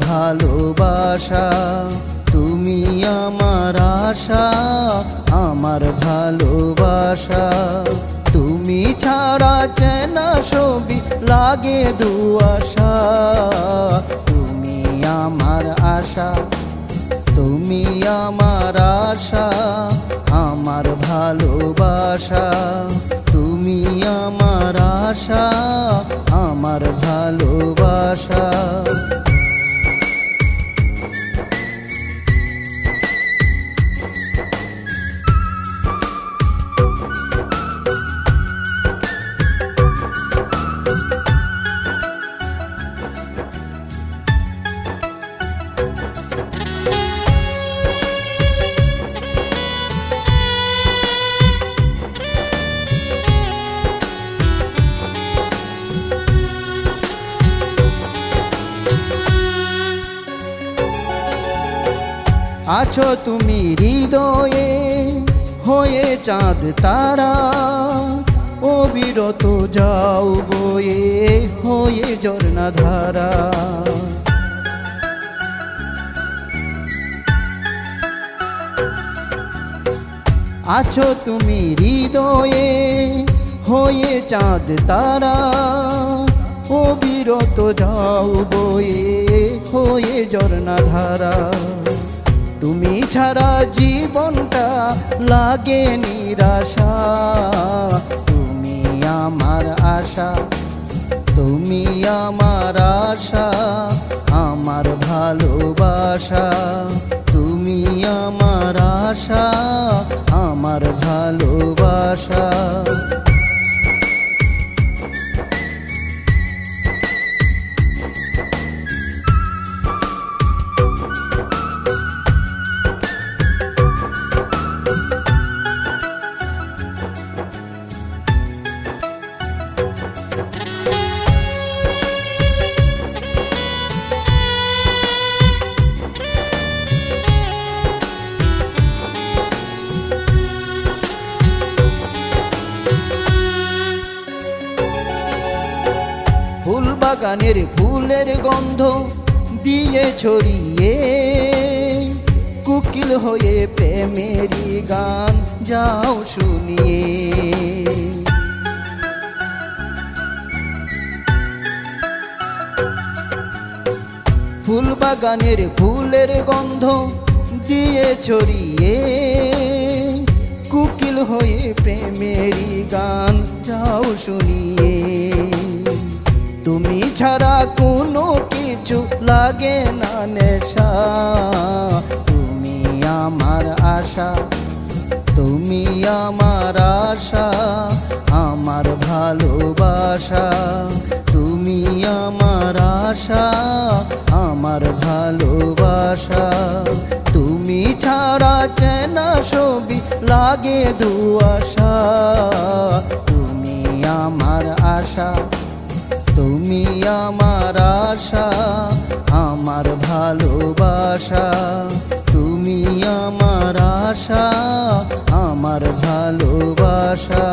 ভালোবাসা, তুমি আমার আশা, আমার ভালোবাসা। তুমি ছাড়া চেনা ছবি লাগে দুআশা, তুমি আমার আশা, তুমি আমার আশা, আমার ভালোবাসা। তুমি আমার আশা, আমার ভালোবাসা। আছো তুমি হৃদয়ে হয়ে চাঁদ তারা, অবিরত যাও বয়ে হয়ে ঝরনা ধারা। আছো তুমি হৃদয়ে হয়ে চাঁদ তারা, অবিরত যাও বয়ে হয়ে ঝরনা ধারা। তুমি ছাড়া জীবনটা লাগে নিরাশা, তুমি আমার আশা, তুমি আমার আশা, আমার ভালোবাসা। তুমি আমার আশা, আমার ভালোবাসা। বাগানের ফুলের গন্ধ দিয়ে ছড়িয়ে, কোকিল হয়ে প্রেমেরই গান যাও শুনিয়ে। ফুল বাগানের ফুলের গন্ধ দিয়ে ছড়িয়ে, কোকিল হয়ে প্রেমেরই গান যাও শুনিয়ে। তুমি ছাড়া কোনো কিছু লাগে না নেশা, তুমি আমার আশা, তুমি আমার আশা, আমার ভালোবাসা। তুমি আমার আশা, আমার ভালোবাসা। তুমি ছাড়া চেনা ছবি লাগে দুআশা, তুমি আমার আশা, তুমি আমার আশা, আমার ভালোবাসা। তুমি আমার আশা, আমার ভালোবাসা।